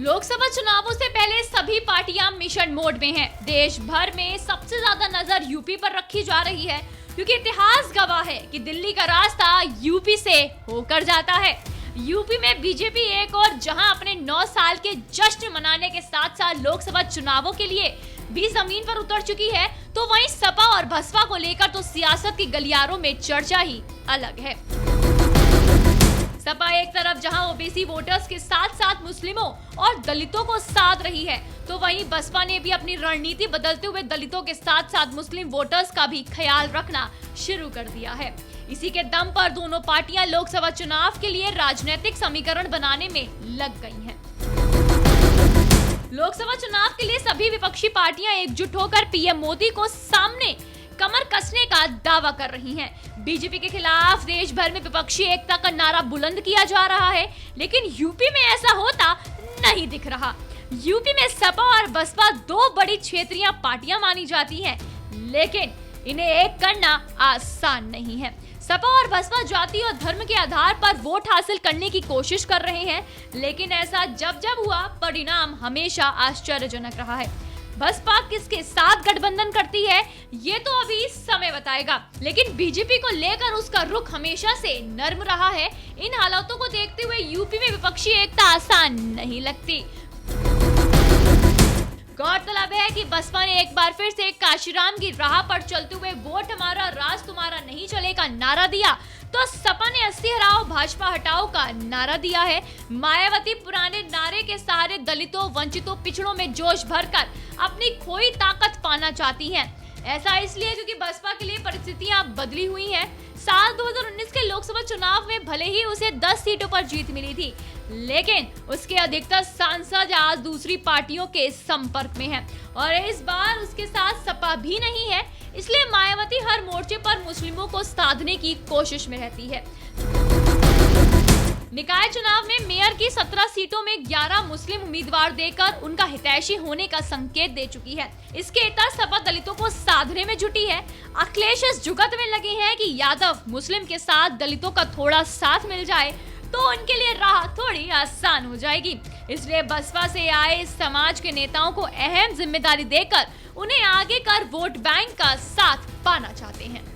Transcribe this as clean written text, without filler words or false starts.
लोकसभा चुनावों से पहले सभी पार्टियां मिशन मोड में हैं। देश भर में सबसे ज्यादा नजर यूपी पर रखी जा रही है, क्योंकि इतिहास गवाह है कि दिल्ली का रास्ता यूपी से होकर जाता है। यूपी में बीजेपी एक और जहां अपने 9 साल के जश्न मनाने के साथ साथ लोकसभा चुनावों के लिए भी जमीन पर उतर चुकी है, तो वहीं सपा और बसपा को लेकर तो सियासत की गलियारों में चर्चा ही अलग है। सपा एक तरफ जहां ओबीसी वोटर्स के साथ साथ मुस्लिमों और दलितों को साध रही है, तो वहीं बसपा ने भी अपनी रणनीति बदलते हुए दलितों के साथ साथ मुस्लिम वोटर्स का भी ख्याल रखना शुरू कर दिया है। इसी के दम पर दोनों पार्टियां लोकसभा चुनाव के लिए राजनीतिक समीकरण बनाने में लग गई हैं। लोकसभा चुनाव के लिए सभी विपक्षी पार्टियां एकजुट होकर पीएम मोदी को सामने कमर कसने का दावा कर रही हैं। बीजेपी के खिलाफ देश भर में विपक्षी एकता का नारा बुलंद किया जा रहा है, लेकिन यूपी में ऐसा होता नहीं दिख रहा। यूपी में सपा और बसपा दो बड़ी क्षेत्रीय पार्टियां मानी जाती हैं, लेकिन इन्हें एक करना आसान नहीं है। सपा और बसपा जाति और धर्म के आधार पर वोट हासिल करने की कोशिश कर रहे हैं, लेकिन ऐसा जब हुआ परिणाम हमेशा आश्चर्यजनक रहा है। बसपा किसके साथ गठबंधन करती है ये तो अभी समय बताएगा, लेकिन बीजेपी को लेकर उसका रुख हमेशा से नर्म रहा है। इन हालातों को देखते हुए यूपी में विपक्षी एकता आसान नहीं लगती। गौरतलब है कि बसपा ने एक बार फिर से काशीराम की राह पर चलते हुए वोट हमारा राज तुम्हारा नहीं चलेगा नारा दिया, तो सपा ने 80 हराओ भाजपा हटाओ का नारा दिया है। मायावती पुराने नारे के सहारे दलितों, वंचितों, पिछड़ों में जोश भरकर अपनी खोई ताकत पाना चाहती हैं। ऐसा इसलिए क्योंकि बसपा के लिए परिस्थितियां बदली हुई हैं। साल 2019 के लोकसभा चुनाव में भले ही उसे 10 सीटों पर जीत मिली थी, लेकिन उसके अधिकतर सांसद आज दूसरी पार्टियों के संपर्क में हैं और इस बार उसके साथ सपा भी नहीं है। इसलिए मायावती हर मोर्चे पर मुस्लिमों को साधने की कोशिश में रहती है। निकाय चुनाव में मेयर की 17 सीटों में 11 मुस्लिम उम्मीदवार देकर उनका हितैषी होने का संकेत दे चुकी है। इसके इतर सपा दलितों को साधने में जुटी है। अखिलेश इस जुगत में लगे हैं कि यादव मुस्लिम के साथ दलितों का थोड़ा साथ मिल जाए तो उनके लिए राह थोड़ी आसान हो जाएगी। इसलिए बसपा से आए समाज के नेताओं को अहम जिम्मेदारी देकर उन्हें आगे कर वोट बैंक का साथ पाना चाहते हैं।